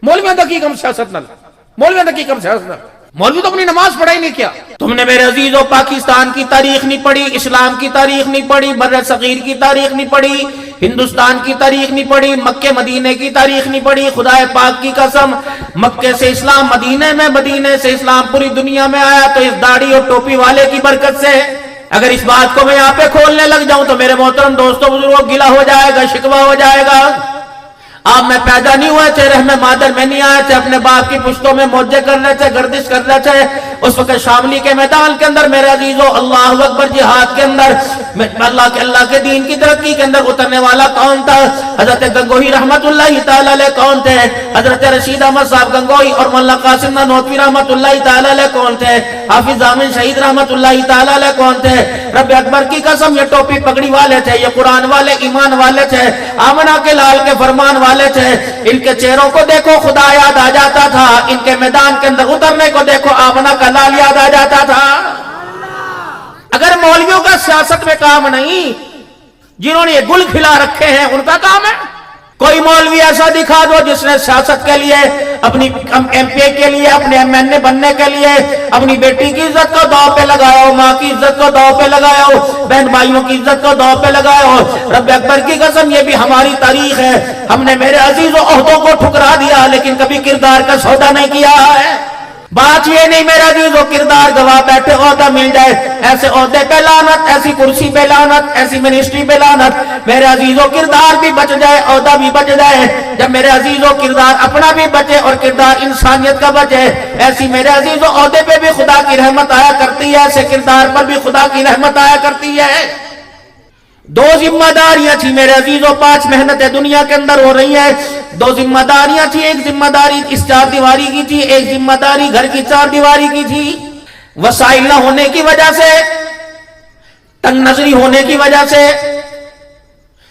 مولویوں دا کی کم سیاست نال، مولویوں دا کی کم سیاست نال؟ مولوی تو اپنی نماز پڑھائی نہیں کیا. تم نے میرے عزیزوں پاکستان کی تاریخ نہیں پڑھی، اسلام کی تاریخ نہیں پڑھی، بر صغیر کی تاریخ نہیں پڑھی، ہندوستان کی تاریخ نہیں پڑھی، مکے مدینے کی تاریخ نہیں پڑھی. خدا پاک کی قسم، مکے سے اسلام مدینے میں، مدینے سے اسلام پوری دنیا میں آیا تو اس داڑھی اور ٹوپی والے کی برکت سے. اگر اس بات کو میں یہاں پہ کھولنے لگ جاؤں تو میرے محترم دوستوں بزرگوں گلا ہو جائے گا، شکوہ ہو جائے گا. آپ میں پیدا نہیں ہوئے تھے، رحم مادر میں نہیں آئے تھے، اپنے باپ کی پشتوں میں موجے کر رہے تھے، گردش کر رہے تھے. اس وقت شاملی کے میدان کے اندر میرے عزیزوں اللہ اکبر جہاد کے اندر اللہ کے دین کی ترقی کے اندر اترنے والا کون تھا؟ حضرت گنگوہی رحمت اللہ تعالی علیہ کون تھے؟ حضرت رشید احمد صاحب گنگوہی اور مولانا قاسم نانوتوی رحمت اللہ تعالی علیہ کون تھے؟ حافظ ضامن شہید رحمت اللہ تعالی علیہ کون تھے؟ رب اکبر کی قسم یہ ٹوپی پگڑی والے تھے، یہ قرآن والے ایمان والے تھے، آمنہ کے لال کے فرمان والے تھے. ان کے چہروں کو دیکھو خدا یاد آ جاتا تھا، ان کے میدان کے اندر اترنے کو دیکھو آمنہ کا لال یاد آ جاتا تھا. اگر مولویوں کا سیاست میں کام نہیں، جنہوں نے یہ گل کھلا رکھے ہیں ان کا کام ہے. کوئی مولوی ایسا دکھا دو جس نے سیاست کے لیے، اپنی ایم پی کے لیے، اپنے ایم این اے بننے کے لیے اپنی بیٹی کی عزت کو داؤ پہ لگایا ہو، ماں کی عزت کو داؤ پہ لگایا ہو، بہن بھائیوں کی عزت کو داؤ پہ لگایا ہو. رب اکبر کی قسم یہ بھی ہماری تاریخ ہے. ہم نے میرے عزیزوں عہدوں کو ٹھکرا دیا لیکن کبھی کردار کا سودا نہیں کیا ہے. بات یہ نہیں میرا عزیزوں کردار گواہ بیٹھے عہدہ مل جائے، ایسے عہدے پہ لعنت، ایسی کرسی پہ لعنت، ایسی منسٹری پہ لعنت. میرے عزیزوں کردار بھی بچ جائے، عہدہ بھی بچ جائے. جب میرے عزیزوں کردار اپنا بھی بچے اور کردار انسانیت کا بچے، ایسی میرے عزیزوں عہدے پہ بھی خدا کی رحمت آیا کرتی ہے، ایسے کردار پر بھی خدا کی رحمت آیا کرتی ہے. دو ذمہ داریاں تھی میرے عزیزوں، 5 محنتیں دنیا کے اندر ہو رہی ہیں. 2 ذمہ داریاں تھی، ایک ذمہ داری اس 4 دیواری کی تھی، ایک ذمہ داری گھر کی 4 دیواری کی تھی. وسائل نہ ہونے کی وجہ سے، تنگ نظری ہونے کی وجہ سے،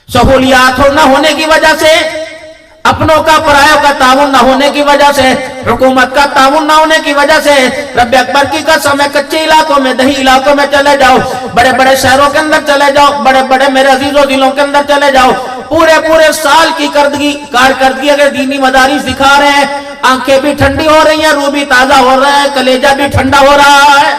سہولیات نہ ہونے کی وجہ سے، اپنوں کا پرایوں کا تعاون نہ ہونے کی وجہ سے، حکومت کا تعاون نہ ہونے کی وجہ سے، رب اکبر کی قسم ہے کچے علاقوں میں، دیہی علاقوں میں چلے جاؤ، بڑے بڑے شہروں کے اندر چلے جاؤ، بڑے بڑے میرے عزیزوں ضلعوں کے اندر چلے جاؤ، پورے سال کی کارکردگی اگر دینی مدارس دکھا رہے ہیں، آنکھیں بھی ٹھنڈی ہو رہی ہیں، روح بھی تازہ ہو رہا ہے، کلیجہ بھی ٹھنڈا ہو رہا ہے.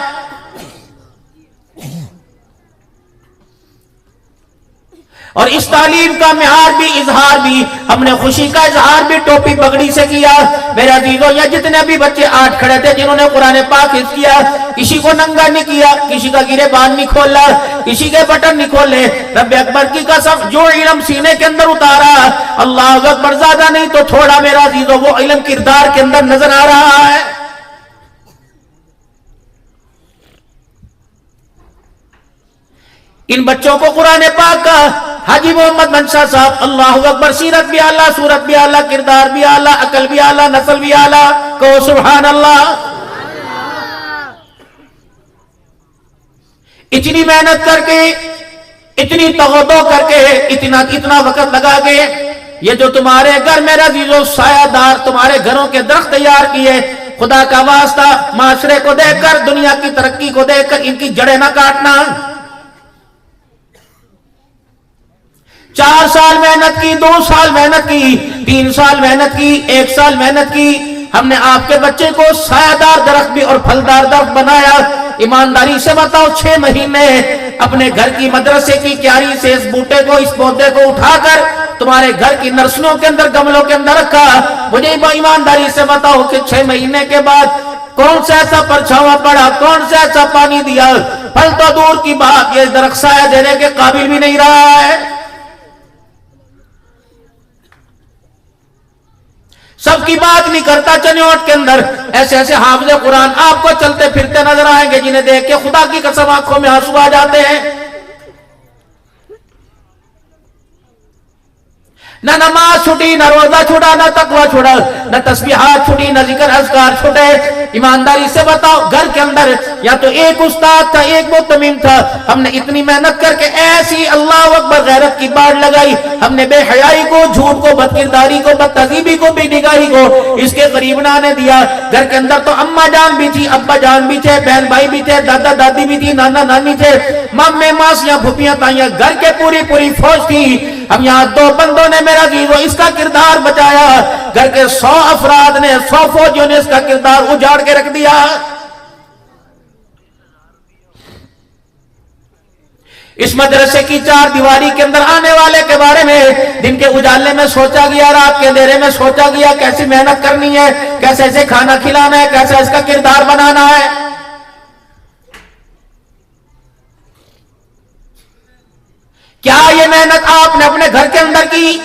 اور اس تعلیم کا معیار بھی، اظہار بھی، ہم نے خوشی کا اظہار بھی ٹوپی پگڑی سے کیا. میرے عزیزوں یہ جتنے بھی بچے 8 کھڑے تھے جنہوں نے قرآن پاک حفظ کیا، کسی کو ننگا نہیں کیا، کسی کا گریبان نہیں کھولا، کسی کے بٹن نہیں کھولے. رب اکبر کی قسم جو علم سینے کے اندر اتارا، اللہ اکبر زیادہ نہیں تو تھوڑا میرا عزیزوں وہ علم کردار کے اندر نظر آ رہا ہے. ان بچوں کو قرآن پاک کا حاجی محمد منشا صاحب، اللہ اکبر، سیرت بھی اعلیٰ، صورت بھی اعلیٰ، کردار بھی اعلیٰ، عقل بھی اعلیٰ، نسل بھی اعلیٰ، کو سبحان اللہ. اتنی محنت کر کے، اتنی تغدو کر کے، اتنا وقت لگا کے، یہ جو تمہارے گھر میرے عزیزوں سایہ دار تمہارے گھروں کے درخت تیار کیے، خدا کا واسطہ معاشرے کو دیکھ کر، دنیا کی ترقی کو دیکھ کر ان کی جڑیں نہ کاٹنا. 4 سال محنت کی، 2 سال محنت کی، 3 سال محنت کی، 1 سال محنت کی. ہم نے آپ کے بچے کو سایہ دار درخت بھی اور پھلدار درخت بنایا. ایمانداری سے بتاؤ 6 مہینے اپنے گھر کی مدرسے کی کیاری سے اس بوٹے کو، اس پودے کو اٹھا کر تمہارے گھر کی نرسریوں کے اندر، گملوں کے اندر رکھا. مجھے ایمانداری سے بتاؤ کہ 6 مہینے کے بعد کون سا ایسا پرچھاواں پڑا، کون سا ایسا پانی دیا؟ پھل تو دور کی بات، یہ درخت سایہ دینے کے قابل بھی نہیں رہا ہے. سب کی بات نہیں کرتا. چنیوٹ کے اندر ایسے ایسے حافظ قرآن آپ کو چلتے پھرتے نظر آئیں گے جنہیں دیکھ کے خدا کی قسم آنکھوں میں آنسو آ جاتے ہیں. نہ نماز چھٹی، نہ روزہ چھوٹا، نہ تقوی چھوٹا، نہ تسبیحات چھٹی، نہ ذکر اذکار چھوٹے. ایمانداری سے بتاؤ گھر کے اندر یا تو ایک استاد تھا، ایک متمم تھا. ہم نے اتنی محنت کر کے ایسی اللہ اکبر غیرت کی باڑ لگائی. ہم نے بے حیائی کو، جھوٹ کو، بدکرداری کو، بدتہذیبی کو، بے نگاہی کو اس کے قریب نہ آنے دیا. گھر کے اندر تو اماں جان بھی تھی، ابا جان بھی تھے، بہن بھائی بھی تھے، دادا دادی بھی تھی، نانا نانی تھے، مامے ماسیاں پھوپھیاں تائیاں، گھر کے پوری فوج تھی. اب یہاں 2 بندوں نے میرا عزیزو اس کا کردار بچایا، گھر کے 100 افراد نے 100 فوجیوں نے اس کا کردار اجاڑ کے رکھ دیا۔ اس مدرسے کی 4 دیواری کے اندر آنے والے کے بارے میں دن کے اجالے میں سوچا گیا، رات کے اندھیرے میں سوچا گیا کیسی محنت کرنی ہے، کیسے اسے کھانا کھلانا ہے، کیسے اس کا کردار بنانا ہے۔ کیا یہ محنت آپ نے اپنے گھر کے اندر کی؟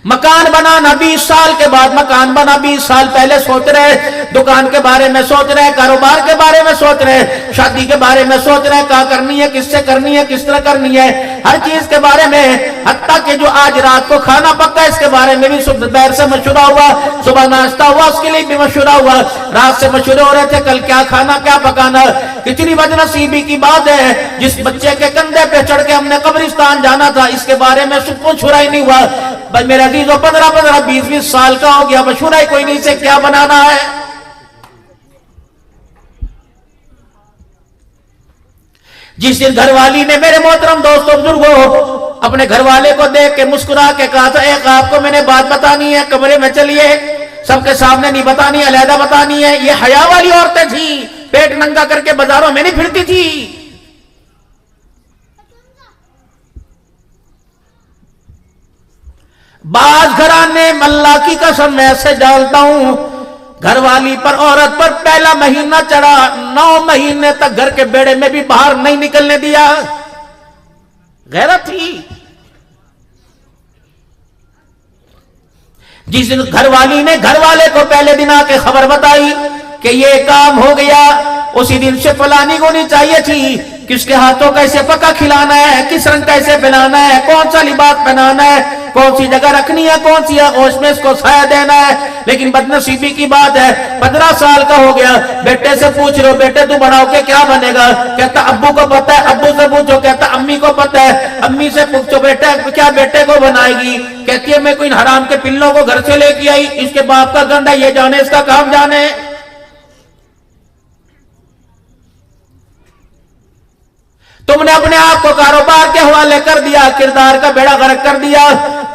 مکان بنانا 20 سال کے بعد مکان بنا، 20 سال پہلے سوچ رہے، دکان کے بارے میں سوچ رہے، کاروبار کے بارے میں سوچ رہے، شادی کے بارے میں سوچ رہے، کہاں کرنی ہے، کس سے کرنی ہے، کس طرح کرنی ہے، ہر چیز کے بارے میں، حتیٰ کہ جو آج رات کو کھانا پکا اس کے بارے میں بھی دوپہر سے مشورہ ہوا، صبح ناشتہ ہوا اس کے لیے بھی مشورہ ہوا، رات سے مشورے ہو رہے تھے کل کیا کھانا کیا پکانا۔ کتنی بدنصیبی کی بات ہے، جس بچے کے کندھے پہ چڑھ کے ہم نے قبرستان جانا تھا اس کے بارے میں مشورہ ہی نہیں ہوا۔ بھائی میرے عزیزو 15 20 سال کا ہو گیا، مشورہ ہی کوئی نہیں سے کیا بنانا ہے۔ جس دن گھر والی نے میرے محترم دوستوں بزرگوں اپنے گھر والے کو دیکھ کے مسکرا کے کہا تھا ایک آپ کو میں نے بات بتانی ہے، کمرے میں چلیے، سب کے سامنے نہیں بتانی، علیحدہ بتانی ہے۔ یہ حیا والی عورتیں تھیں، پیٹ ننگا کر کے بازاروں میں نہیں پھرتی تھی۔ بعض گھرانے اللہ کی قسم میں ایسے جانتا ہوں، گھر والی پر عورت پر پہلا مہینہ چڑھا 9 مہینے تک گھر کے بیڑے میں بھی باہر نہیں نکلنے دیا۔ غیرت تھی۔ جس دن گھر والی نے گھر والے کو پہلے دن آ کے خبر بتائی کہ یہ کام ہو گیا، اسی دن سے پلاننگ ہونی چاہیے تھی، کس کے ہاتھوں کیسے پکا کھلانا ہے، کس رنگ کیسے پلانا ہے، کون سا لباس پہنانا ہے، کون سی جگہ رکھنی ہے، کون سی آغوش میں اس کو سایہ دینا ہے۔ لیکن بدنصیبی کی بات ہے 15 سال کا ہو گیا، بیٹے سے پوچھ رہے ہو بیٹے تو بڑا ہو کے کیا بنے گا، کہتا ابو کو پتہ ہے، ابو سے پوچھو کہتا امی کو پتہ ہے، امی سے پوچھو بیٹا کیا بیٹے کو بنائے گی، کہتی ہے میں کوئی حرام کے پلوں کو گھر سے لے کے آئی، اس کے باپ کا گنڈا یہ جانے اس کا کام جانے۔ تم نے اپنے آپ کو کاروبار کے حوالے کر دیا، کردار کا بیڑا غرق کر دیا۔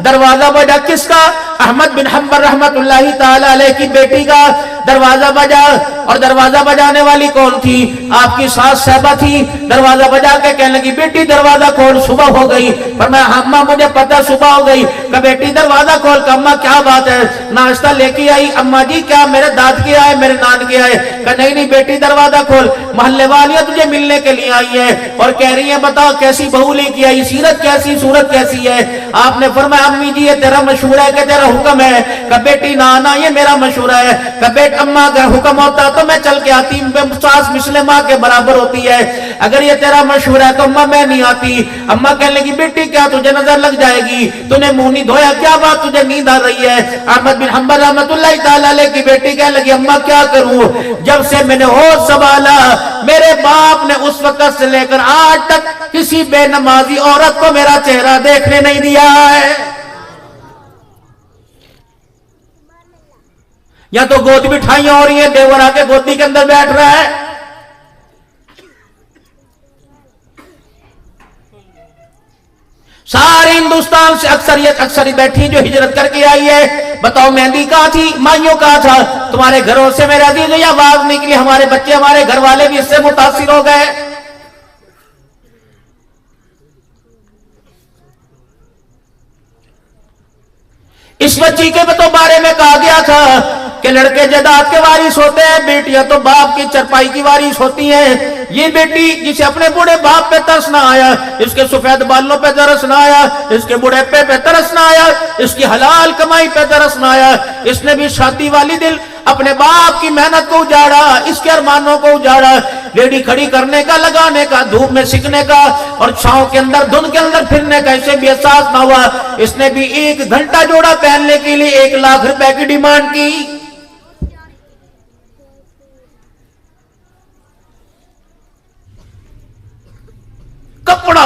دروازہ بجا کس کا؟ احمد بن حنبل رحمت اللہ تعالی علیہ کی بیٹی کا دروازہ بجا، اور دروازہ بجانے والی کون تھی؟ آپ کی ساس صاحبہ تھی۔ دروازہ بجا کے کہنے لگی بیٹی دروازہ کھول، صبح ہو گئی۔ فرمایا اماں مجھے پتہ صبح ہو گئی۔ کہ بیٹی دروازہ کھول، کہ اماں کیا بات ہے، ناشتہ لے کے آئی؟ اماں جی کیا میرے داد کے آئے، میرے نان کے آئے؟ کہ نہیں بیٹی دروازہ کھول، محلے والیاں تجھے ملنے کے لیے آئی ہے اور کہہ رہی ہیں بتاؤ کیسی بہو لے کے آئی، سیرت کیسی، صورت کیسی ہے؟ آپ نے فرمایا امی جی یہ تیرا مشورہ ہے کہ تیرا حکم ہے؟ کہ بیٹی نانا یہ میرا مشورہ ہے۔ کہ بیٹ اماں اگر حکم ہوتا تو میں چل کے آتی، ساس مثل ماں کے برابر ہوتی ہے، اگر یہ تیرا مشورہ ہے تو اماں میں نہیں آتی۔ اماں کہنے لگی بیٹی کیا تجھے نظر لگ جائے گی، تو نے منہ نہیں دھویا، کیا بات تجھے نیند آ رہی ہے؟ احمد بن حنبل رحمت اللہ تعالی علیہ کی بیٹی کہنے لگی اماں کیا کروں، جب سے میں نے ہوش سنبھالا میرے باپ نے اس وقت سے لے کر آج تک کسی بے نمازی عورت کو میرا چہرہ دیکھنے نہیں دیا ہے۔ یا تو گود بٹھائیاں ہو رہی ہیں، دیور آ کے گودی کے اندر بیٹھ رہا ہے۔ سارے ہندوستان سے اکثریت بیٹھی جو ہجرت کر کے آئی ہے، بتاؤ مہندی کہاں تھی، مائیوں کہاں تھا؟ تمہارے گھروں سے میرے عزیز یہ آواز نکلی، ہمارے بچے ہمارے گھر والے بھی اس سے متاثر ہو گئے۔ اس بچی کے تو بارے میں کہا گیا تھا کہ لڑکے جائیداد کے وارث ہوتے ہیں، بیٹیاں تو باپ کی چرپائی کی وارث ہوتی ہیں۔ یہ بیٹی جسے اپنے بوڑھے باپ پہ ترس نہ آیا، اس کے سفید بالوں پہ ترس نہ آیا، اس کے بوڑھے پہ ترس نہ آیا، اس کی حلال کمائی پہ ترس نہ آیا، اس نے بھی شادی والی دل اپنے باپ کی محنت کو اجاڑا، اس کے ارمانوں کو اجاڑا، ریڈی کھڑی کرنے کا، لگانے کا، دھوپ میں سکنے کا اور چھاؤں کے اندر دھند کے اندر پھرنے کا اسے بھی احساس نہ ہوا۔ اس نے بھی 1 گھنٹہ جوڑا پہننے کے لیے 1 لاکھ روپے کی ڈیمانڈ کی۔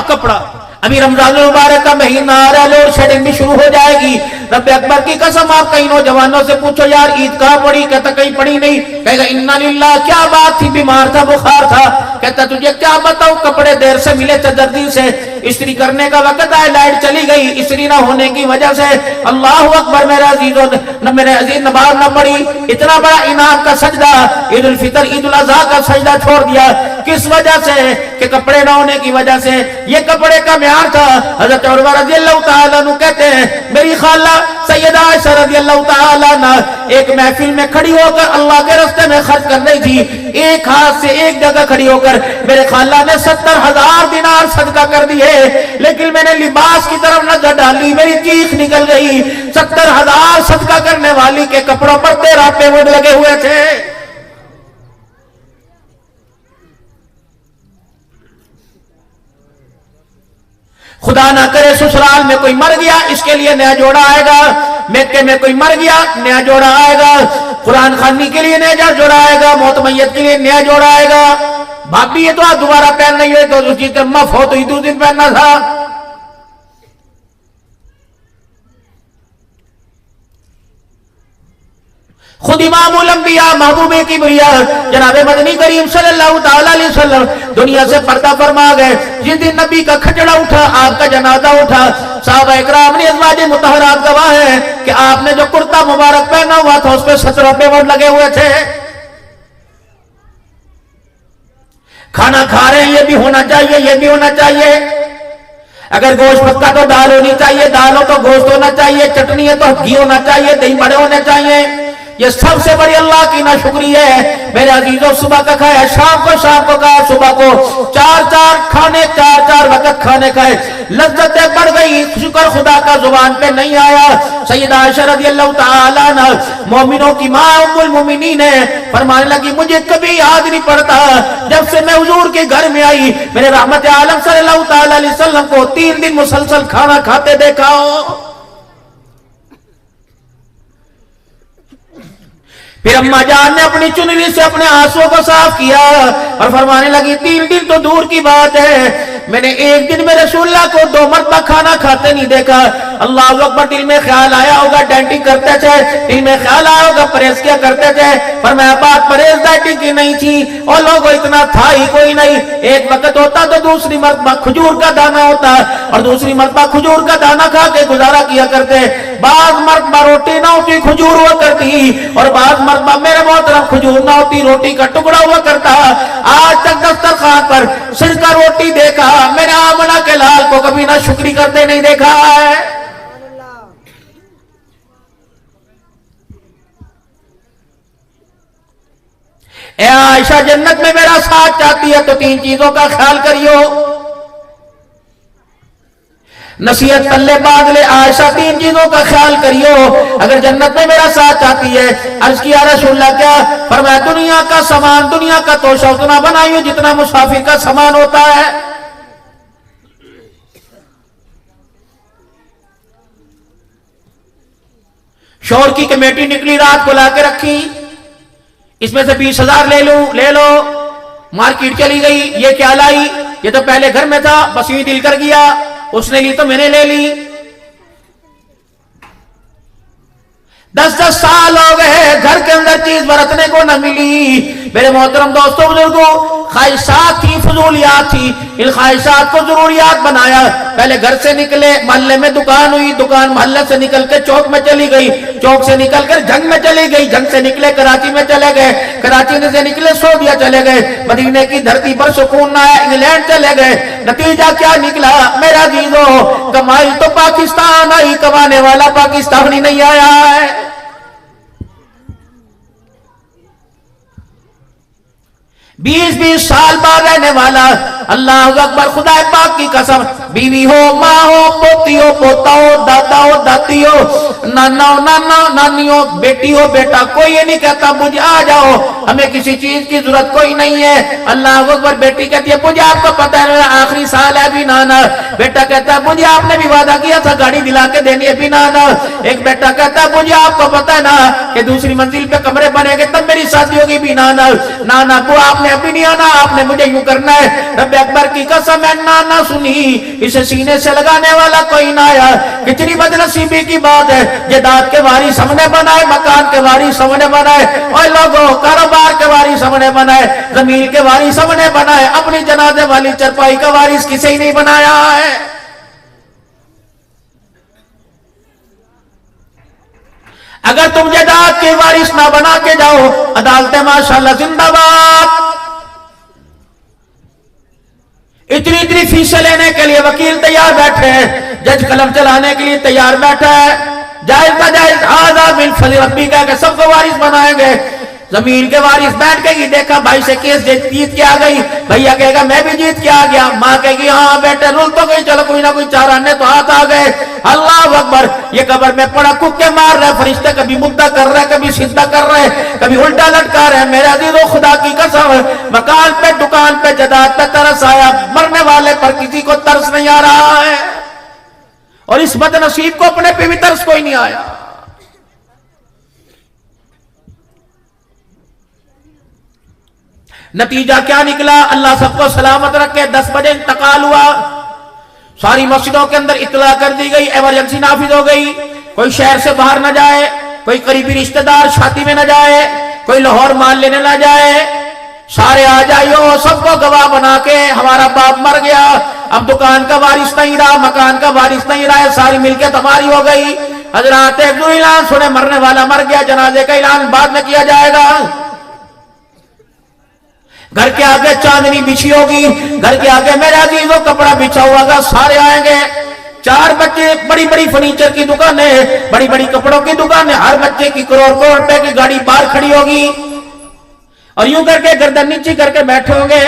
کپڑا ابھی رمضان المبارک کا مہینہ آ رہا ہے، لوڈ شیڈنگ بھی شروع ہو جائے گی۔ رب اکبر کی قسم آپ کئی نوجوانوں سے پوچھو یار عید کہاں پڑی، کہتا کہیں پڑی نہیں، کہے گا انا للہ کیا بات تھی، بیمار تھا، بخار تھا۔ کہتا تجھے کیا بتاؤں، کپڑے دیر سے ملے تھے دردی سے، استری کرنے کا وقت آئے، لائٹ چلی گئی، استری نہ ہونے کی وجہ سے اللہ اکبر میرے عزیزوں میرے عزیز نماز نہ پڑھی، اتنا بڑا انعام کا سجدہ عید الفطر عید الاضحیٰ کا سجدہ چھوڑ دیا، کس وجہ سے کہ کپڑے نہ ہونے کی وجہ سے۔ یہ کپڑے کا معیار تھا۔ حضرت عروہ رضی اللہ تعالیٰ عنہ کہتے ہیں میری خالہ سیدہ عائشہ رضی اللہ تعالیٰ عنہ ایک محفل میں کھڑی ہو کر اللہ کے راستے میں خرچ کر رہی تھی، ایک ہاتھ سے ایک جگہ کھڑی ہو کر میرے خالہ نے 70,000 دینار صدقہ کر دیے، لیکن میں نے لباس کی طرف نظر ڈالی، میری چیخ نکل گئی، 70,000 صدقہ کرنے والی کے کپڑوں پر 13 پیمنٹ لگے ہوئے تھے۔ خدا نہ کرے سسرال میں کوئی مر گیا، اس کے لیے نیا جوڑا آئے گا، مکے میں کوئی مر گیا نیا جوڑا آئے گا، قرآن خوانی کے لیے نیا جوڑا آئے گا، موت میت کے لیے نیا جوڑا آئے گا۔ بھابی یہ تو آپ دوبارہ پہن نہیں ہوئے تو اس چیز کا مف ہو تو ہی 2 دن پہننا تھا۔ خود امام الانبیاء محبوب کبریا جناب مدنی کریم صلی اللہ تعالیٰ علیہ وسلم دنیا سے پردہ فرما گئے، جس دن نبی کا کھچڑا اٹھا، آپ کا جنازہ اٹھا، صحابہ اکرام نے ازواج مطہرات گواہ ہیں کہ آپ نے جو کرتا مبارک پہنا ہوا تھا اس پہ 17 پیمنٹ لگے ہوئے تھے۔ کھانا کھا رہے ہیں یہ بھی ہونا چاہیے، یہ بھی ہونا چاہیے، اگر گوشت پکا تو دال ہونی چاہیے، دال ہو تو گوشت ہونا چاہیے، چٹنی ہے تو گھی ہونا چاہیے، دہی بڑے ہونے چاہیے۔ یہ سب سے بڑی اللہ کی ناشکری ہے۔ میرے عزیزوں صبح کا کھایا، شام کو کھایا، صبح کو 4 کھانے، 4 وقت کھانے کھائے، لذتیں بڑھ گئی، شکر خدا کا زبان پہ نہیں آیا۔ سیدہ عائشہ رضی اللہ تعالیٰ عنہ مومنوں کی ماں ام المومنین ہے، فرمانے لگی مجھے کبھی یاد نہیں پڑتا جب سے میں حضور کے گھر میں آئی میرے رحمت عالم صلی اللہ تعالیٰ علیہ وسلم کو 3 دن مسلسل کھانا کھاتے دیکھا ہو۔ پھر اماں جان نے اپنی چننی سے اپنے آنسوں کو صاف کیا اور فرمانے لگی 3 دن تو دور کی بات ہے، میں نے ایک دن میں رسول اللہ کو 2 مرتبہ کھانا کھاتے نہیں دیکھا۔ اللہ اکبر، دل میں خیال آیا ہوگا ڈائٹنگ کرتے تھے، دل میں خیال آیا ہوگا پرہیز کیا کرتے تھے، پر میں بات پرہیز ڈائٹنگ کی نہیں تھی اور لوگوں اتنا تھا ہی کوئی نہیں۔ ایک وقت ہوتا تو دوسری مرتبہ کھجور کا دانہ ہوتا اور دوسری مرتبہ کھجور کا دانہ کھا کے گزارا کیا کرتے، بعض مرتبہ روٹی نہ ہوتی کھجور ہوا کرتی اور بعض مرتبہ میرے محترم کھجور نہ ہوتی روٹی کا ٹکڑا ہوا کرتا۔ آج تک دسترخوان پر سرکہ روٹی دیکھا، میں نے آمنہ کے لال کو کبھی نہ شکری کرتے نہیں دیکھا ہے۔ اے عائشہ جنت میں میرا ساتھ چاہتی ہے تو 3 چیزوں کا خیال کریو۔ نصیحت تلے بادلے عائشہ 3 چیزوں کا خیال کریو اگر جنت میں میرا ساتھ چاہتی ہے۔ عرض کیا رسول اللہ کیا؟ فرمایا دنیا کا سامان، دنیا کا توشہ اتنا بنائیو جتنا مسافر کا سامان ہوتا ہے۔ شور کی کمیٹی نکلی، رات کو لا کے رکھی، اس میں سے 20,000 لے لو، مارکیٹ چلی گئی، یہ کیا لائی؟ یہ تو پہلے گھر میں تھا، بس یوں دل کر گیا، اس نے لی تو میں نے لے لی۔ 10 سال ہو گئے گھر کے اندر چیز برتنے کو نہ ملی۔ میرے محترم دوستوں بزرگوں، خواہشات تھی، فضولیات تھی، ان خواہشات کو ضروریات بنایا۔ پہلے گھر سے نکلے، محلے میں دکان ہوئی، دکان محلے سے نکل کے چوک میں چلی گئی، چوک سے نکل کر جنگ میں چلی گئی، جنگ سے نکلے کراچی میں چلے گئے، کراچی سے نکلے سعودیہ چلے گئے، مدینے کی دھرتی پر سکون نہ ہے، انگلینڈ چلے گئے۔ نتیجہ کیا نکلا میرا عزیزو؟ کمائی تو پاکستان آئی، کمانے والا پاکستانی نہیں آیا ہے۔ 20 سال بعد رہنے والا، اللہ اکبر، خدا پاک کی قسم، بیوی ہو، ماں ہو، پوتی ہو، پوتا ہو، دادا ہو، دادی ہو، نانا ہو، نانی ہو، بیٹی ہو، بیٹا، کوئی یہ نہیں کہتا مجھے آ جاؤ، ہمیں کسی چیز کی ضرورت کوئی نہیں ہے۔ اللہ اکبر، بیٹی کہتی ہے مجھے آپ کو پتہ ہے میرا آخری سال ہے بھی نانا، بیٹا کہتا ہے مجھے آپ نے بھی وعدہ کیا تھا گاڑی دلا کے دینی ہے بھی نانا، ایک بیٹا کہتا ہے مجھے آپ کو پتہ ہے نا کہ دوسری منزل پہ کمرے بنے گے تب میری شادی ہوگی بھی نانا، نانا کو آپ نے ابھی نہیں آنا، آپ نے مجھے یوں کرنا ہے۔ رب اکبر کی قسم ہے نانا سنی، اسے سینے سے لگانے والا کوئی نہ آیا۔ کتنی بدنصیب نصیبی کی بات ہے، جائیداد کے وارث ہم نے بنائے، مکان کے وارث ہم نے بنائے، اور لوگوں کاروبار کے وارث ہم نے بنائے، زمین کے وارث ہم نے بنائے، اپنی جنازے والی چرپائی کا وارث کسی ہی نہیں بنایا ہے۔ اگر تم جائیداد کے وارث نہ بنا کے جاؤ، عدالتیں ماشاءاللہ زندہ باد، اتنی فیسیں لینے کے لیے وکیل تیار بیٹھے ہیں، جج قلم چلانے کے لیے تیار بیٹھا ہے، جائز ناجائز ھذا من فضل ربی کا کہ سب کو وارث بنائیں گے۔ زمین کے وارث بیٹھ کے گی، دیکھا بھائی سے کیس جیت کے آ گئی، بھیا کہے گا میں بھی جیت کے آ گیا، ماں کہے گی ہاں بیٹے رول تو گئی، چلو کوئی نہ کوئی چارہ نے تو ہاتھ آ گئے۔ اللہ اکبر، یہ قبر میں پڑا ککے مار رہے فرشتے، کبھی مدہ کر رہے، کبھی سیدھا کر رہے، کبھی الٹا لٹکا رہے۔ میرے عزیزو خدا کی قسم، مکان پہ دکان پہ جائیداد پہ ترس آیا، مرنے والے پر کسی کو ترس نہیں آ رہا ہے، اور اس بد نصیب کو اپنے پہ بھی ترس کوئی نہیں آیا۔ نتیجہ کیا نکلا؟ اللہ سب کو سلامت رکھے۔ 10 بجے انتقال ہوا، ساری مسجدوں کے اندر اطلاع کر دی گئی، ایمرجنسی نافذ ہو گئی، کوئی شہر سے باہر نہ جائے، کوئی قریبی رشتہ دار شادی میں نہ جائے، کوئی لاہور مال لینے نہ جائے، سارے آ جائیو، سب کو گواہ بنا کے ہمارا باپ مر گیا، اب دکان کا وارث نہیں رہا، مکان کا وارث نہیں رہا، ساری ملکیت ہماری ہو گئی۔ حضرات ایک دو اعلان سنے، مرنے والا مر گیا، جنازے کا اعلان بعد میں کیا جائے گا۔ گھر کے آگے چاندنی بچھی ہوگی، گھر کے آگے میرے عزیزوں کپڑا بچھا ہوا گا، سارے آئیں گے۔ 4 بچے، بڑی بڑی فرنیچر کی دکانیں، بڑی بڑی کپڑوں کی دکانیں، ہر بچے کی کروڑ روپے کی گاڑی باہر کھڑی ہوگی، اور یوں کر کے گردن نیچی کر کے بیٹھے ہوں گے،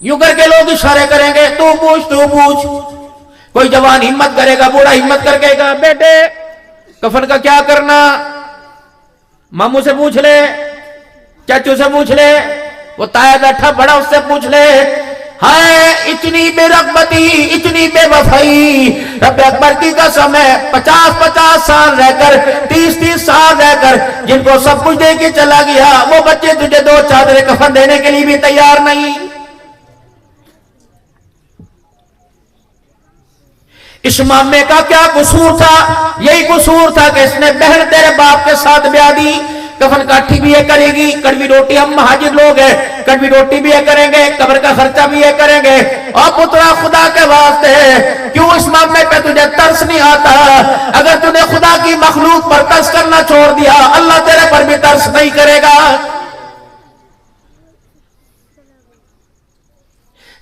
یوں کر کے لوگ اشارے کریں گے تو پوچھ تو پوچھ۔ کوئی جوان ہمت کرے گا، بوڑھا ہمت کر کے کہا بیٹے کفن کا کیا کرنا، ماموں سے پوچھ لے، چچو سے پوچھ لے، وہ تایا بیٹھا بڑا اس سے پوچھ لے۔ ہائے اتنی بے رغبتی، اتنی بے وفائی، رب اکبر کی قسم ہے، 50 سال رہ کر، 30 سال رہ کر، جن کو سب کچھ دے کے چلا گیا، وہ بچے تجھے 2 چادریں کفن دینے کے لیے بھی تیار نہیں۔ اس مامے کا کیا قصور تھا؟ یہی قصور تھا کہ اس نے بہن تیرے باپ کے ساتھ بیاہ دی، کفن کاٹھی بھی یہ کرے گی، کڑوی روٹی، ہم مہاجر لوگ ہیں، کڑوی روٹی بھی یہ کریں گے، قبر کا خرچہ بھی یہ کریں گے، اور پترا خدا کے واسطے کیوں اس معاملے پہ تجھے ترس نہیں آتا؟ اگر تُو نے خدا کی مخلوق پر ترس کرنا چھوڑ دیا، اللہ تیرے پر بھی ترس نہیں کرے گا۔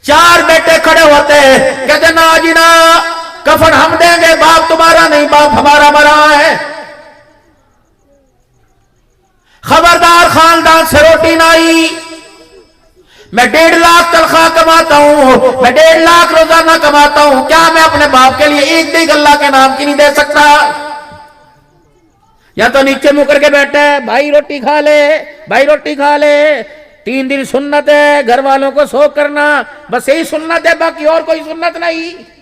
4 بیٹے کھڑے ہوتے کہتے نا جی نا، کفن ہم دیں گے، باپ تمہارا نہیں، باپ ہمارا مرا ہے۔ خبردار خاندان سے روٹی نہ آئی، میں 1.5 لاکھ تنخواہ کماتا ہوں، میں 1.5 لاکھ روزانہ کماتا ہوں، کیا میں اپنے باپ کے لیے ایک دیگ اللہ کے نام کی نہیں دے سکتا؟ یا تو نیچے منہ کر کے بیٹھا ہے، بھائی روٹی کھا لے، بھائی روٹی کھا لے، 3 دن سنت ہے، گھر والوں کو سو کرنا، بس یہی سنت ہے، باقی اور کوئی سنت نہیں۔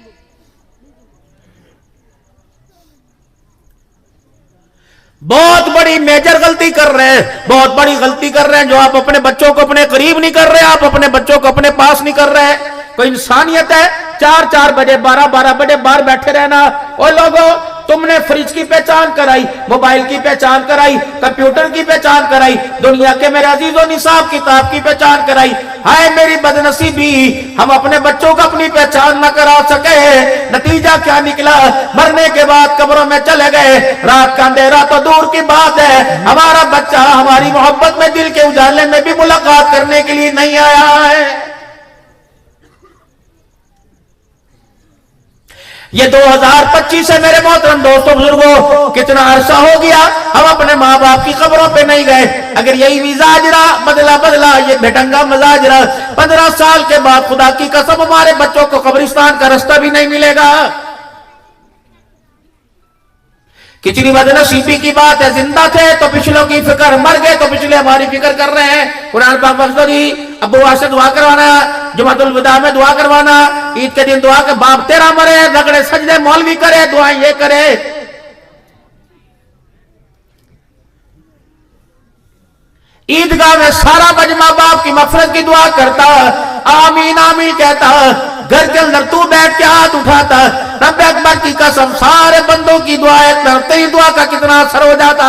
بہت بڑی میجر غلطی کر رہے ہیں، بہت بڑی غلطی کر رہے ہیں، جو آپ اپنے بچوں کو اپنے قریب نہیں کر رہے، آپ اپنے بچوں کو اپنے پاس نہیں کر رہے۔ کوئی انسانیت ہے 4 بجے 12 بجے باہر بیٹھے رہنا؟ اور لوگوں تم نے فریج کی پہچان کرائی، موبائل کی پہچان کرائی، کمپیوٹر کی پہچان کرائی، دنیا کے میرے عزیزوں نصاب کتاب کی پہچان کرائی، ہائے میری بدنصیبی، ہم اپنے بچوں کو اپنی پہچان نہ کرا سکے۔ نتیجہ کیا نکلا؟ مرنے کے بعد قبروں میں چلے گئے، رات کا اندھیرا تو دور کی بات ہے، ہمارا بچہ ہماری محبت میں دل کے اجالے میں بھی ملاقات کرنے کے لیے نہیں آیا ہے۔ یہ 2025 سے میرے محترم دوستوں بزرگوں کتنا عرصہ ہو گیا ہم اپنے ماں باپ کی قبروں پہ نہیں گئے۔ اگر یہی مزاج رہا، بدلا یہ بھٹنگا مزاج رہا، 15 سال کے بعد خدا کی قسم ہمارے بچوں کو قبرستان کا رستہ بھی نہیں ملے گا۔ کتنی بدنصیبی کی بات ہے، زندہ تھے تو پچھلوں کی فکر، مر گئے تو پچھلے ہماری فکر کر رہے ہیں۔ قرآن پاک مقصد جی ابو واسطے دعا کروانا، جمعۃ الوداع میں دعا کروانا، عید کے دن دعا کہ باپ تیرا مرے، رگڑے سجدے مولوی کرے، دعائیں یہ کرے۔ عیدگاہ میں سارا مجمع باپ کی مغفرت کی دعا کرتا، آمین آمین کہتا، گھر کے اندر تو بیٹھ کے ہاتھ اٹھاتا، رب اکبر کی قسم سارے بندوں کی دعا ایک طرف، تیری دعا کا کتنا اثر ہو جاتا۔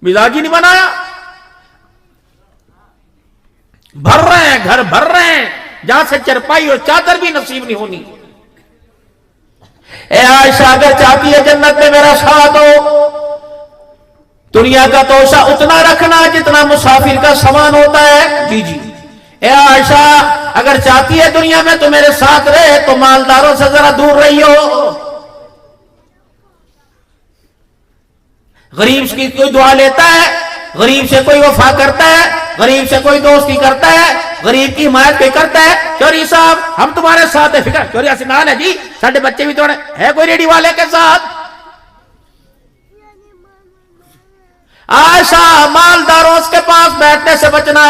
مزاج ہی نہیں بنایا، بھر رہے ہیں گھر، بھر رہے ہیں، جہاں سے چرپائی اور چادر بھی نصیب نہیں ہونی۔ اے عائشہ اگر چاہتی ہے جنت میں میرا ساتھ ہو، دنیا کا توشہ اتنا رکھنا جتنا مسافر کا سامان ہوتا ہے۔ جی جی اے عائشہ اگر چاہتی ہے دنیا میں تو میرے ساتھ رہے تو مالداروں سے ذرا دور رہی ہو۔ غریب کی کوئی دعا لیتا ہے، غریب سے کوئی وفا کرتا ہے، غریب سے کوئی دوستی کرتا ہے، غریب کی حمایت کوئی کرتا ہے، چوری صاحب ہم تمہارے ساتھ ہیں، فکر چوری اسنان ہے جی، ساڑھے بچے بھی توڑے ہے کوئی ریڈی والے کے ساتھ۔ عائشہ مالداروں کے پاس بیٹھنے سے بچنا۔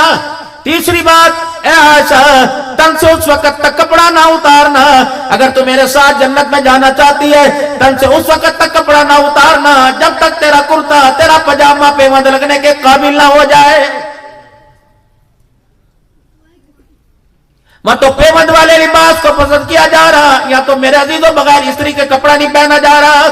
تیسری بات، اے عائشہ تن سے اس وقت تک کپڑا نہ اتارنا، اگر تو میرے ساتھ جنت میں جانا چاہتی ہے تن سے اس وقت تک کپڑا نہ اتارنا جب تک تیرا کرتا تیرا پجامہ پیوند لگنے کے قابل نہ ہو جائے۔ میں تو پیوند والے لباس کو پسند کیا جا رہا، یا تو میرے عزیزوں بغیر استری کے کپڑا نہیں پہنا جا رہا۔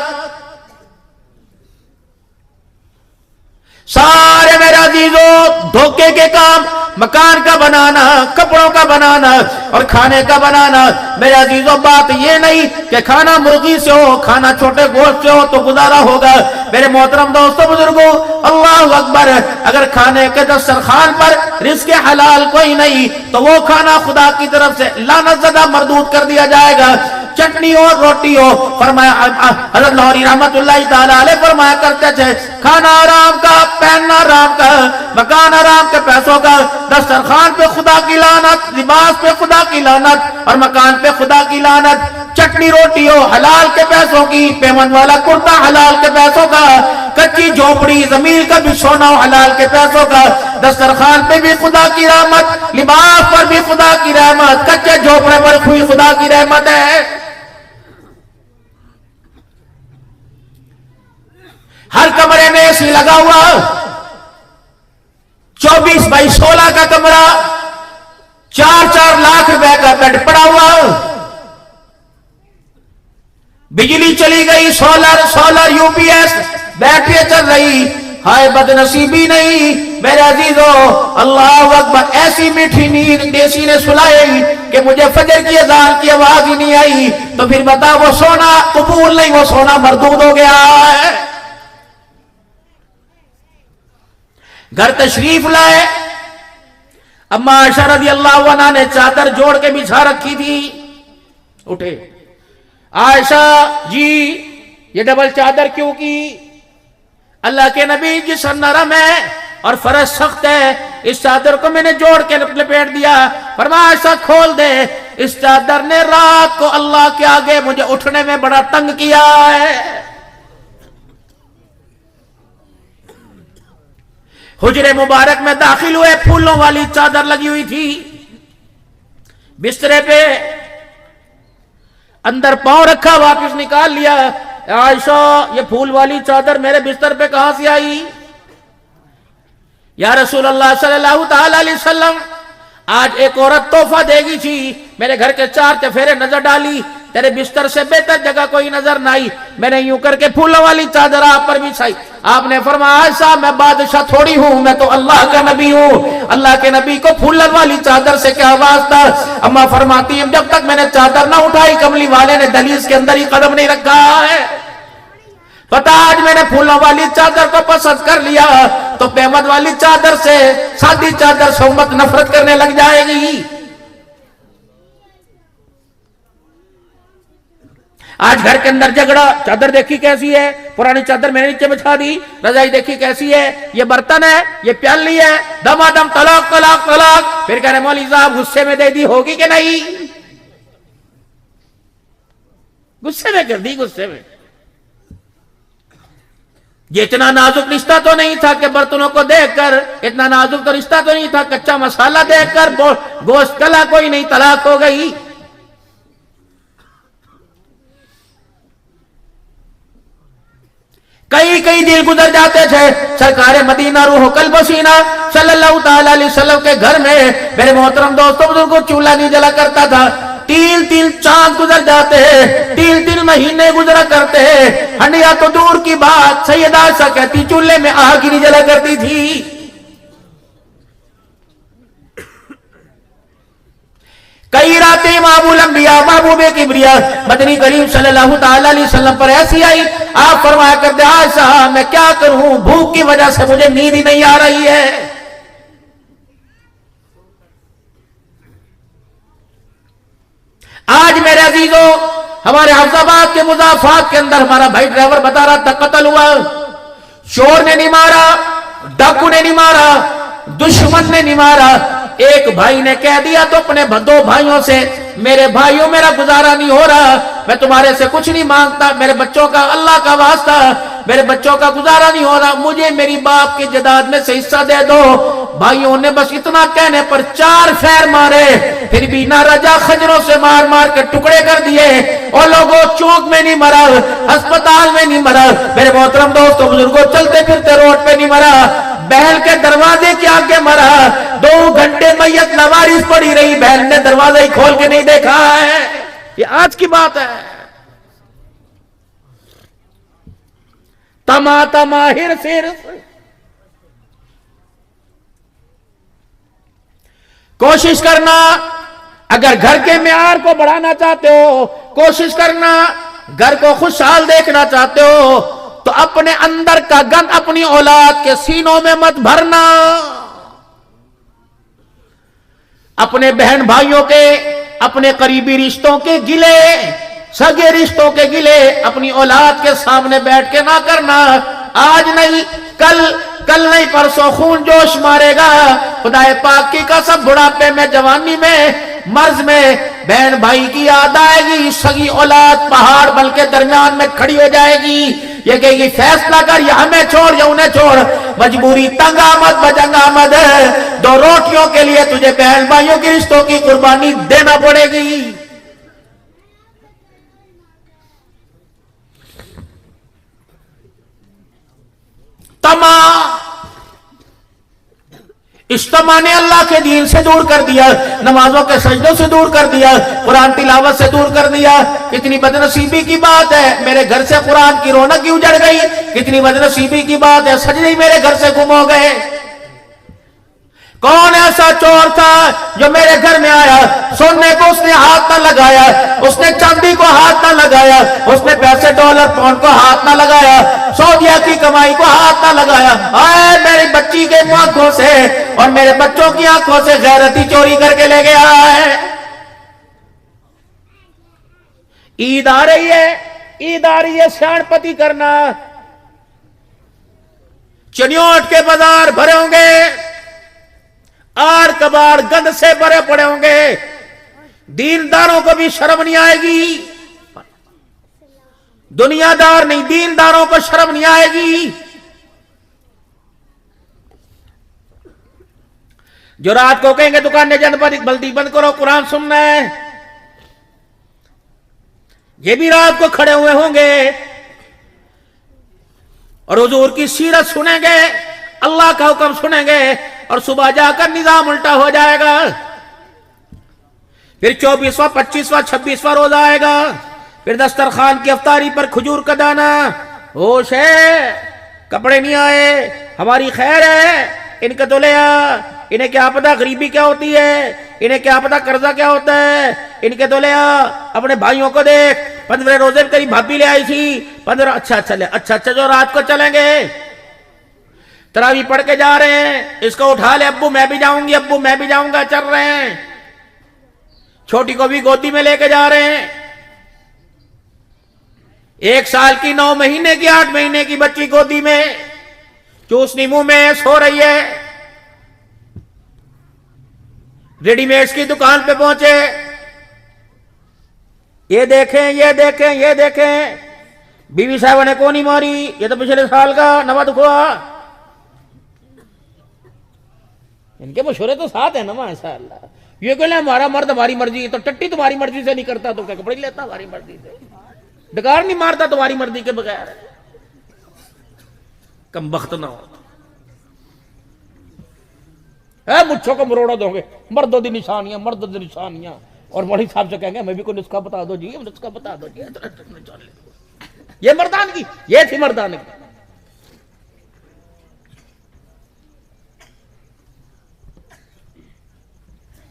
سارے میرے عزیزوں دھوکے کے کام، مکان کا بنانا، کپڑوں کا بنانا اور کھانے کا بنانا۔ میرے عزیزوں بات یہ نہیں کہ کھانا مرغی سے ہو، کھانا چھوٹے گوشت سے ہو تو گزارا ہوگا۔ میرے محترم دوستوں بزرگوں، اللہ اکبر، اگر کھانے کے دسترخوان پر رزق حلال کوئی نہیں تو وہ کھانا خدا کی طرف سے لعنت زدہ مردود کر دیا جائے گا۔ چٹنی ہو روٹی ہو، فرمایا حضرت لاہوری رحمت اللہ تعالی علیہ فرمایا کرتے تھے کھانا آرام کا، پہننا آرام کا، مکان آرام کے پیسوں کا، دسترخوان پہ خدا کی لعنت، لباس پہ خدا کی لعنت اور مکان پہ خدا کی لعنت۔ چٹنی روٹی ہو حلال کے پیسوں کی، پیمن والا کرتا حلال کے پیسوں کا، کچی جھوپڑی زمین کا بچھونا ہو حلال کے پیسوں کا، دسترخوان پہ بھی خدا کی رحمت، لباس پر بھی خدا کی رحمت، کچے جھوپڑے پر کوئی خدا کی رحمت ہے۔ ہر کمرے میں اے سی لگا ہوا، 24x16 کا کمرہ، 4 لاکھ روپے کا بیڈ پڑا ہوا، بجلی چلی گئی، solar U P S battery چل رہی، ہائے بد نصیبی نہیں میرے عزیزو، اللہ اکبر، ایسی میٹھی نیند دیسی نے سلائی کہ مجھے فجر کی اذان کی آواز ہی نہیں آئی، تو پھر بتا وہ سونا قبول نہیں، وہ سونا مردود ہو گیا ہے۔ گھر تشریف لائے، اما عائشہ رضی اللہ عنہ نے چادر جوڑ کے بچھا رکھی تھی، اٹھے، عائشہ جی یہ ڈبل چادر کیوں کی؟ اللہ کے نبی جسم نرم ہے اور فرش سخت ہے، اس چادر کو میں نے جوڑ کے لپیٹ دیا۔ فرمایا عائشہ کھول دے، اس چادر نے رات کو اللہ کے آگے مجھے اٹھنے میں بڑا تنگ کیا ہے۔ حجرے مبارک میں داخل ہوئے، پھولوں والی چادر لگی ہوئی تھی بسترے پہ، اندر پاؤں رکھا واپس نکال لیا۔ عائشہ یہ پھول والی چادر میرے بستر پہ کہاں سے آئی؟ یا رسول اللہ صلی اللہ تعالی علیہ وسلم، آج ایک عورت تحفہ دے گی تھی، میرے گھر کے 4 چفیرے نظر ڈالی، تیرے بستر سے بہتر جگہ کوئی نظر نہ آئی، میں نے یوں کر کے پھولوں والی چادر آپ پر بچھائی۔ آپ نے فرمایا عائشہ میں بادشاہ تھوڑی ہوں، میں تو اللہ کا نبی ہوں، اللہ کے نبی کو پھولوں والی چادر سے کیا واسطہ؟ اما فرماتی ہیں جب تک میں نے چادر نہ اٹھائی کملی والے نے دہلیز کے اندر ہی قدم نہیں رکھا ہے۔ پتا آج میں نے پھولوں والی چادر کو پسند کر لیا تو پیمد والی چادر سے، سادی چادر سے امت نفرت کرنے لگ جائے گی۔ آج گھر کے اندر جھگڑا، چادر دیکھی کیسی ہے، پرانی چادر میں نے نیچے بچھا دی، رضائی دیکھی کیسی ہے، یہ برتن ہے، یہ پیالی ہے، دم آدم طلاق طلاق طلاق، پھر کہہ رہے مولوی صاحب غصے میں دے دی ہوگی کہ نہیں؟ غصے میں کر دی، غصے میں۔ یہ اتنا نازک رشتہ تو نہیں تھا کہ برتنوں کو دیکھ کر، اتنا نازک تو رشتہ تو نہیں تھا کچا مسالہ دیکھ کر گوشت کلا کوئی نہیں، طلاق ہو گئی۔ کئی کئی دن گزر جاتے تھے سرکار مدینہ روح القلب سینہ صلی اللہ تعالی علیہ وسلم کے گھر میں میرے محترم دوستوں بزرگوں چولہا نہیں جلا کرتا تھا. تین تین چاند گزر جاتے ہیں, تین تین مہینے گزرا کرتے ہیں. ہنڈیا تو دور کی بات, سیدہ عائشہ کہتی چولہے میں آگ ہی نہیں جلا کرتی تھی. کئی راتیں محبوب الانبیاء محبوب کبریا مدنی کریم صلی اللہ تعالی علیہ وسلم پر ایسی آئی, آپ فرمایا کرتے عائشہ میں کیا کروں, بھوک کی وجہ سے مجھے نیند ہی نہیں آ رہی ہے. آج میرے عزیزوں ہمارے حفظ آباد کے مضافات کے اندر ہمارا بھائی ڈرائیور بتا رہا تھا قتل ہوا. چور نے نہیں مارا, ڈاکو نے نہیں مارا, دشمن نے نہیں مارا. ایک بھائی نے کہہ دیا تو اپنے دو بھائیوں سے میرے بھائیوں میرا گزارا نہیں ہو رہا, میں تمہارے سے کچھ نہیں مانگتا, میرے بچوں کا اللہ کا واسطہ میرے بچوں کا گزارا نہیں ہو رہا, مجھے میری باپ کی جائیداد میں سے حصہ دے دو. بھائیوں نے بس اتنا کہنے پر 4 پھیر مارے, پھر بھی نہ رجا خنجروں سے مار مار کے ٹکڑے کر دیے. اور لوگوں چوک میں نہیں مرا, ہسپتال میں نہیں مرا, میرے محترم دوستوں بزرگوں چلتے پھرتے روڈ پہ نہیں مرا, بہن کے دروازے کے آگے مرا. 2 گھنٹے میت لوارث پڑی رہی, بہن نے دروازہ ہی کھول کے نہیں دیکھا ہے. یہ آج کی بات ہے. تما تماہر سر کوشش کرنا, اگر گھر کے معیار کو بڑھانا چاہتے ہو, کوشش کرنا گھر کو خوشحال دیکھنا چاہتے ہو تو اپنے اندر کا گند اپنی اولاد کے سینوں میں مت بھرنا. اپنے بہن بھائیوں کے, اپنے قریبی رشتوں کے گلے, سگے رشتوں کے گلے اپنی اولاد کے سامنے بیٹھ کے نہ کرنا. آج نہیں کل نہیں پرسوں خون جوش مارے گا. خدا پاک کی قسم بڑھاپے میں, جوانی میں, مرض میں بہن بھائی کی یاد آئے گی, سگی اولاد پہاڑ بل کے درمیان میں کھڑی ہو جائے گی. یہ کہے گی فیصلہ کر, یا ہمیں چھوڑ یا انہیں چھوڑ, مجبوری تنگ آمد بجنگ آمد ہے, 2 روٹیوں کے لیے تجھے بہن بھائیوں کی رشتوں کی قربانی دینا پڑے گی. اجتماع نے اللہ کے دین سے دور کر دیا, نمازوں کے سجدوں سے دور کر دیا, قرآن تلاوت سے دور کر دیا. کتنی بدنصیبی کی بات ہے, میرے گھر سے قرآن کی رونق کی اجڑ گئی. کتنی بدنصیبی کی بات ہے, سجدے ہی میرے گھر سے گم ہو گئے. کون ایسا چور تھا جو میرے گھر میں آیا, سونے کو اس نے ہاتھ نہ لگایا, اس نے چاندی کو ہاتھ نہ لگایا, اس نے پیسے ڈالر پاؤنڈ کو ہاتھ نہ لگایا, سعودیہ کی کمائی کو ہاتھ نہ لگایا. آئے میری بچی کے آنکھوں سے اور میرے بچوں کی آنکھوں سے غیرتی چوری کر کے لے گیا ہے. عید آ رہی ہے, عید آ رہی ہے, سیان پتی کرنا. چنیوٹ کے بازار بھرے ہوں گے, آڑ کباڑ گند سے بھرے پڑے ہوں گے. دینداروں کو بھی شرم نہیں آئے گی, دنیا دار نہیں دینداروں کو شرم نہیں آئے گی. جو رات کو کہیں گے دکانیں بلدی بند کرو, قرآن سننا ہے, یہ بھی رات کو کھڑے ہوئے ہوں گے اور حضور کی سیرت سنیں گے, اللہ کا حکم سنیں گے, اور صبح جا کر نظام الٹا ہو جائے گا. پھر 24واں 25واں 26واں روزہ آئے گا, پھر دسترخوان کی افطاری پر کھجور کا دانا. ہوش ہے, کپڑے نہیں آئے, ہماری خیر ہے, ان کا تو لے آ. انہیں کیا پتا غریبی کیا ہوتی ہے, انہیں کیا پتا قرضہ کیا ہوتا ہے, ان کے تو لے آ. اپنے بھائیوں کو دیکھ, 15 روزے میں تیری بھابی لے آئی تھی 15. اچھا جو رات کو چلیں گے, تراویح پڑھ کے جا رہے ہیں, اس کو اٹھا لے, ابو میں بھی جاؤں گی, ابو میں بھی جاؤں گا, چل رہے ہیں. چھوٹی کو بھی گودی میں لے کے جا رہے ہیں. 1 سال کی 9 مہینے کی 8 مہینے کی بچی گودی میں, چوسنی منہ میں سو رہی ہے. ریڈی میڈز کی دکان پہ پہنچے, یہ دیکھیں بیوی صاحبہ نے کون نہیں ماری, یہ تو پچھلے سال کا نوا دکھوا. ان کے مشورے تو ساتھ ہیں نا ماشاءاللہ. یہ کہ ہمارا مرد ہماری مرضی, تو ٹٹی تمہاری مرضی سے نہیں کرتا تو کیا کپڑے لیتا ہماری مرضی سے, ڈکار نہیں مارتا تمہاری مرضی کے بغیر. کم بخت نہ ہو مچھوں کو مروڑا دو گے مردوں دی نشانیاں مردوں دی نشانیاں اور مولوی صاحب سے کہیں گے میں بھی کوئی نسخہ بتا دو جی نسخہ بتا دو جی یہ مردانگی یہ تھی مردانگی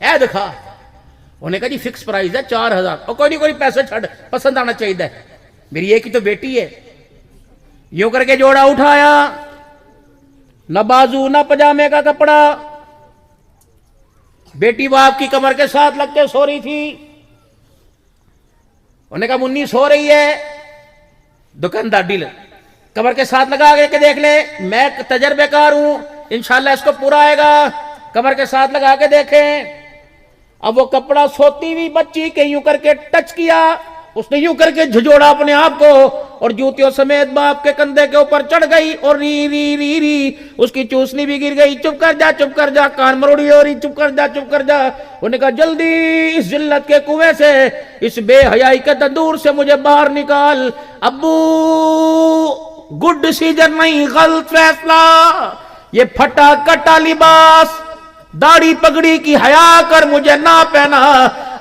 اے دکھا انہوں نے کہا جی فکس پرائز ہے 4000 اور کوئی نہیں کوئی پیسے چھڑ پسند آنا چاہیے میری ایک ہی تو بیٹی ہے یوں کر کے جوڑا اٹھایا نہ بازو نہ پجامے کا کپڑا بیٹی باپ کی کمر کے ساتھ لگ کے سو رہی تھی انہوں نے کہا منی سو رہی ہے دکاندار ڈیلر کمر کے ساتھ لگا کے دیکھ لے میں تجربے کار ہوں انشاءاللہ اس کو پورا آئے گا کمر کے ساتھ لگا کے دیکھیں اب وہ کپڑا سوتی ہوئی بچی کے یوں کر کے ٹچ کیا اس نے یوں کر کے جھجوڑا اپنے آپ کو اور جوتیوں سمیت باپ کے کندھے کے اوپر چڑھ گئی اور ری ری ری ری اس کی چوسنی بھی گر گئی چپ کر جا کان مروڑی ہو رہی چپ کر جا انہوں نے کہا جلدی اس ذلت کے کنویں سے اس بے حیائی کے تندور سے مجھے باہر نکال ابو گڈ ڈیسیجن نہیں غلط فیصلہ یہ پھٹا کٹا لباس داڑھی پگڑی کی حیا کر مجھے نہ پہنا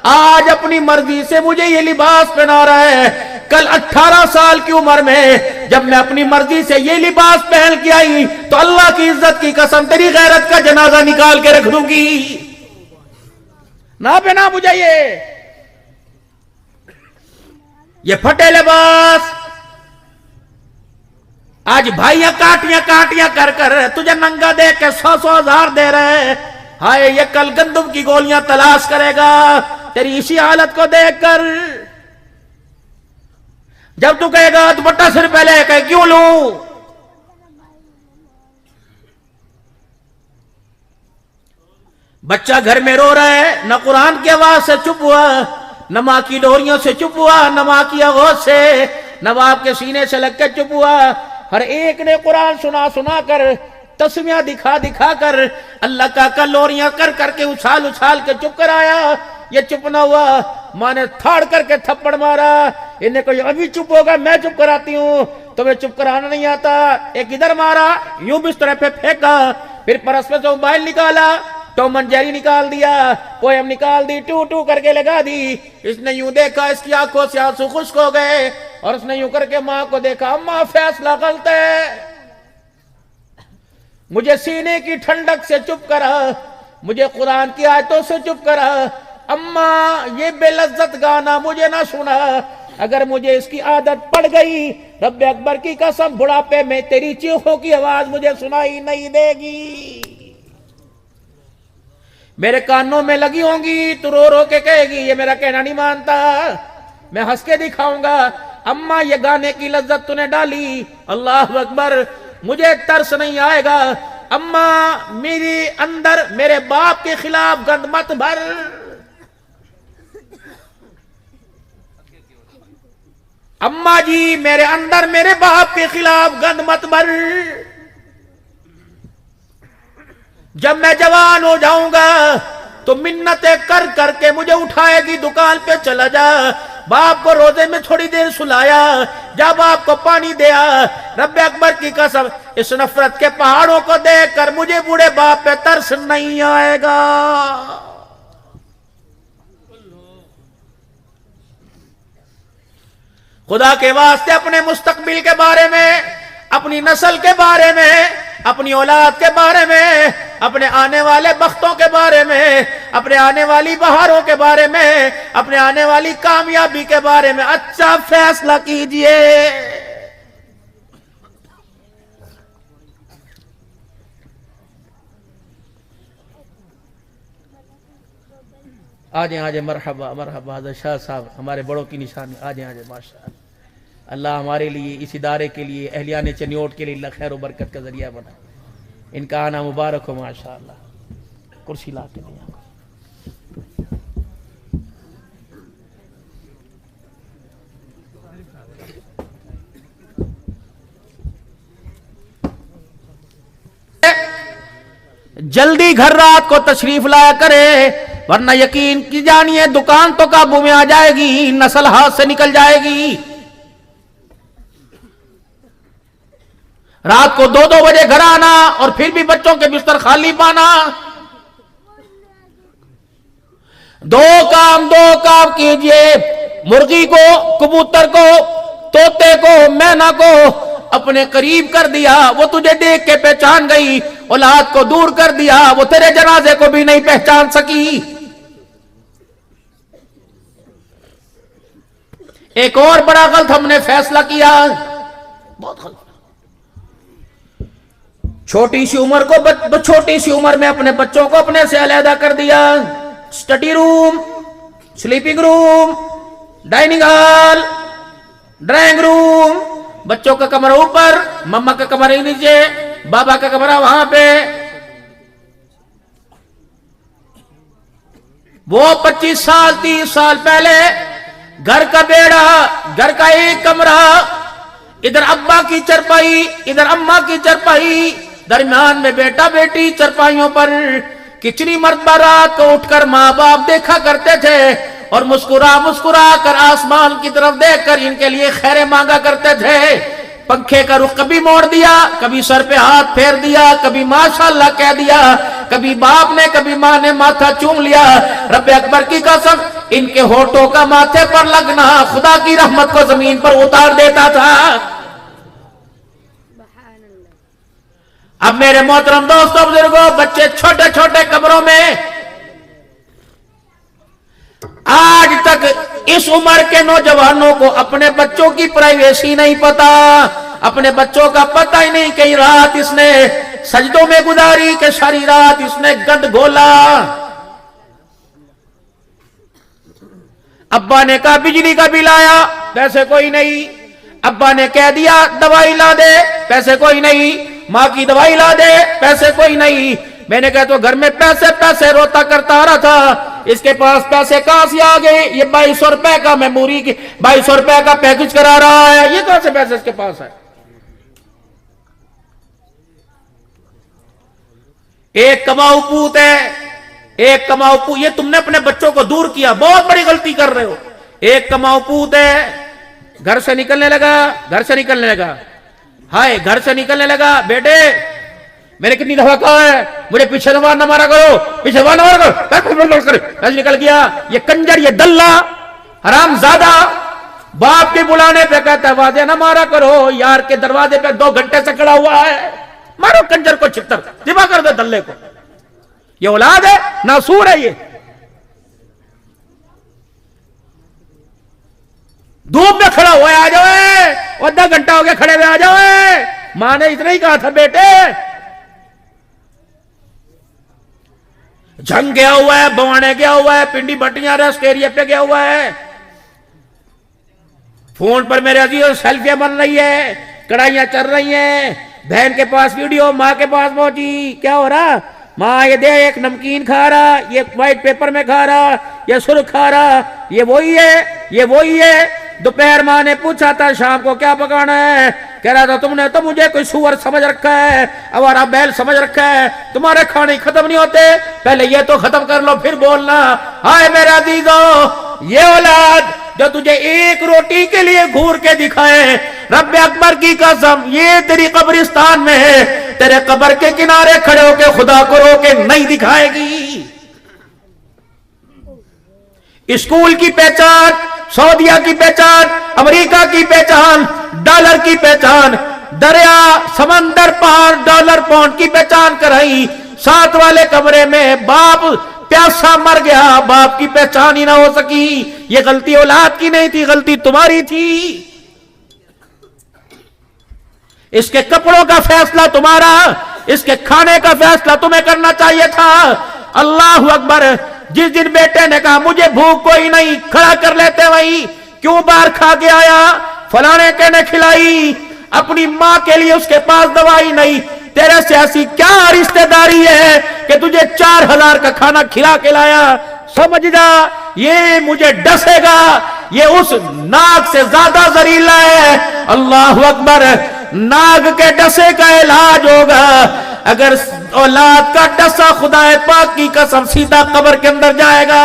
آج اپنی مرضی سے مجھے یہ لباس پہنا رہا ہے کل 18 سال کی عمر میں جب میں اپنی مرضی سے یہ لباس پہن کے آئی تو اللہ کی عزت کی قسم تیری غیرت کا جنازہ نکال کے رکھ دوں گی نہ پہنا مجھے یہ پھٹے لباس آج بھائیاں کاٹیاں کر تجھے ننگا دیکھ کے 100,000 دے رہے ہائے یہ کل گندم کی گولیاں تلاش کرے گا تیری اسی حالت کو دیکھ کر جب تو کہے گا دوپٹہ سر پہ لے کے کیوں لوں بچہ گھر میں رو رہا ہے نہ قرآن کی آواز سے چپ ہوا نہ ماں کی ڈوریوں سے چپ ہوا نہ ماں کی آواز سے نہ باپ کے سینے سے لگ کے چپ ہوا ہر ایک نے قرآن سنا کر تسمیہ دکھا کر اللہ کا کلوریاں کر کے اچھال کے چپ کرایا یہ چپ نہ ہوا ماں نے تھاڑ کر کے تھپڑ مارا انہیں کوئی ابھی چپ ہوگا میں چپ کراتی ہوں تمہیں چپ کرانا نہیں آتا ایک ادھر مارا یوں بستر پہ پھینکا پھر پرس میں سے موبائل نکالا ٹام اینڈ جیری نکال دیا پوئم نکال دی ٹو کر کے لگا دی اس نے یوں دیکھا اس کی آنکھوں سے آنسو خشک ہو گئے اور اس نے یوں کر کے ماں کو دیکھا اماں فیصلہ غلط ہے مجھے سینے کی ٹھنڈک سے چپ کرا مجھے قرآن کی آیتوں سے چپ کرا اماں یہ بے لذت گانا مجھے نہ سنا اگر مجھے اس کی عادت پڑ گئی رب اکبر کی قسم بڑھاپے میں تیری چیخوں کی آواز مجھے سنائی نہیں دے گی میرے کانوں میں لگی ہوں گی تو رو کے کہے گی یہ میرا کہنا نہیں مانتا میں ہنس کے دکھاؤں گا اماں یہ گانے کی لذت تو نے ڈالی اللہ اکبر مجھے ترس نہیں آئے گا اماں میری اندر میرے باپ کے خلاف گند مت بھر اماں جی میرے اندر میرے باپ کے خلاف گند مت بھر جب میں جوان ہو جاؤں گا تو منتیں کر کے مجھے اٹھائے گی دکان پہ چلا جا باپ کو روزے میں تھوڑی دیر سلایا جب باپ کو پانی دیا رب اکبر کی قسم اس نفرت کے پہاڑوں کو دیکھ کر مجھے بوڑھے باپ پہ ترس نہیں آئے گا خدا کے واسطے اپنے مستقبل کے بارے میں اپنی نسل کے بارے میں اپنی اولاد کے بارے میں اپنے آنے والے بختوں کے بارے میں اپنے آنے والی بہاروں کے بارے میں اپنے آنے والی کامیابی کے بارے میں اچھا فیصلہ کیجئے آجیں مرحبا حضرت شاہ صاحب ہمارے بڑوں کی نشانی آجیں ماشاءاللہ اللہ ہمارے لیے اس ادارے کے لیے اہلیان چنیوٹ کے لیے اللہ خیر و برکت کا ذریعہ بنا ان کا آنا مبارک ہو ماشاءاللہ کرسی لا کے دیا جلدی گھر رات کو تشریف لایا کرے ورنہ یقین کی جانیے دکان تو قابو میں آ جائے گی نسل ہاتھ سے نکل جائے گی رات کو 2 بجے گھر آنا اور پھر بھی بچوں کے بستر خالی پانا. دو کام کیجئے. مرغی کو، کبوتر کو، طوطے کو، مینا کو اپنے قریب کر دیا، وہ تجھے دیکھ کے پہچان گئی. اولاد کو دور کر دیا، وہ تیرے جنازے کو بھی نہیں پہچان سکی. ایک اور بڑا غلط ہم نے فیصلہ کیا، بہت غلط. چھوٹی سی عمر میں اپنے بچوں کو اپنے سے علیحدہ کر دیا. اسٹڈی روم، سلیپنگ روم، ڈائننگ ہال، ڈرائنگ روم، بچوں کا کمرہ اوپر، مما کا کمرہ نیچے، بابا کا کمرہ وہاں پہ. وہ 25 سال 30 سال پہلے گھر کا بیڑا، گھر کا ایک کمرہ، ادھر ابا کی چرپائی، ادھر اما کی چرپائی، درمیان میں بیٹا بیٹی چرپائیوں پر. کتنی مرتبہ رات کو اٹھ کر ماں باپ دیکھا کرتے تھے اور مسکرا کر آسمان کی طرف دیکھ کر ان کے لیے خیریں مانگا کرتے تھے. پنکھے کا رخ کبھی موڑ دیا، کبھی سر پہ ہاتھ پھیر دیا، کبھی ماشاءاللہ کہہ دیا، کبھی باپ نے کبھی ماں نے ماتھا چوم لیا. رب اکبر کی قسم ان کے ہونٹوں کا ماتھے پر لگنا خدا کی رحمت کو زمین پر اتار دیتا تھا. اب میرے محترم دوستوں بزرگوں، بچے چھوٹے چھوٹے کمروں میں. آج تک اس عمر کے نوجوانوں کو اپنے بچوں کی پرائیویسی نہیں پتا، اپنے بچوں کا پتہ ہی نہیں کہ رات اس نے سجدوں میں گزاری کہ ساری رات اس نے گند گھولا. ابا نے کہا بجلی کا بل آیا، پیسے کوئی نہیں. ابا نے کہہ دیا دوائی لا دے، پیسے کوئی نہیں. ماں کی دوائی لا دے، پیسے کوئی نہیں. میں نے کہا تو گھر میں پیسے روتا کرتا آ رہا تھا. اس کے پاس پیسے کہاں سے آ گئے؟ یہ 2200 روپے کا میموری کی 2200 روپے کا پیکج کرا رہا ہے. یہ کہاں سے پیسے اس کے پاس ہے؟ ایک کماؤ پوت ہے، ایک کماؤ پوت. یہ تم نے اپنے بچوں کو دور کیا، بہت بڑی غلطی کر رہے ہو. ایک کماؤ پوت ہے، گھر سے نکلنے لگا. ہائے گھر سے نکلنے لگا. بیٹے میں نے کتنی دفعہ کہا ہے مجھے پیچھے زبان نہ مارا کرو، پیچھے زبان نہ مارا کرو. ایسے نکل گیا. یہ کنجر، یہ دلہ، حرام زادہ باپ کے بلانے پہ کہتا ہے واضح نہ مارا کرو. یار کے دروازے پہ 2 گھنٹے سے کھڑا ہوا ہے، مارو کنجر کو چھتر، ذبح کر دو دلے کو. یہ اولاد ہے، ناسور ہے. یہ دھوپ میں کھڑا ہوا ہے، آ جاؤ، آدھا گھنٹہ ہو گیا کھڑے ہوئے، آ جاؤ. ماں نے اتنا ہی کہا تھا بیٹے. جھنگ گیا ہوا ہے، بوانے گیا ہوا ہے، پنڈی بٹیاں ریسٹ ایریا پہ گیا ہوا ہے. فون پر میرے عزیزوں سیلفیاں بن رہی ہے، کڑھائیاں چل رہی ہیں. بہن کے پاس ویڈیو، ماں کے پاس پہنچی. کیا ہو رہا؟ ماں یہ دے ایک نمکین کھا رہا، یہ وائٹ پیپر میں کھا رہا، یہ سرخ کھا رہا. یہ وہی ہے. دوپہر ماں نے پوچھا تھا شام کو کیا پکانا ہے؟ کہہ رہا تھا تم نے تو مجھے کوئی سور سمجھ رکھا ہے، اوارا بیل سمجھ رکھا ہے، تمہارے کھانے ختم نہیں ہوتے، پہلے یہ تو ختم کر لو پھر بولنا. ہائے میرے عزیزوں، یہ اولاد جو تجھے ایک روٹی کے لیے گھور کے دکھائے، رب اکبر کی قسم یہ تیری قبرستان میں ہے، تیرے قبر کے کنارے کھڑے ہو کے خدا کو رو کے نہیں دکھائے گی. اسکول کی پہچان، سعودیہ کی پہچان، امریکہ کی پہچان، ڈالر کی پہچان، دریا سمندر پار ڈالر پاؤنڈ کی پہچان کرائی. ساتھ والے کمرے میں باپ پیاسا مر گیا، باپ کی پہچان ہی نہ ہو سکی. یہ غلطی اولاد کی نہیں تھی، غلطی تمہاری تھی. اس کے کپڑوں کا فیصلہ تمہارا، اس کے کھانے کا فیصلہ تمہیں کرنا چاہیے تھا. اللہ اکبر. جس دن بیٹے نے کہا مجھے بھوک کوئی نہیں، کھڑا کر لیتے وہی، کیوں باہر کھا کے آیا؟ فلانے کے نے کھلائی. اپنی ماں کے لیے اس کے پاس دوائی نہیں. تیرے سے ایسی کیا رشتہ داری ہے کہ تجھے 4000 کا کھانا کھلا کے لایا؟ سمجھ جا یہ مجھے ڈسے گا، یہ اس ناک سے زیادہ زہریلا ہے. اللہ اکبر. ناگ کے ڈسے کا علاج ہوگا. اگر اولاد کا ڈسا خدا پاک کی قسم سیدھا قبر کے اندر جائے گا.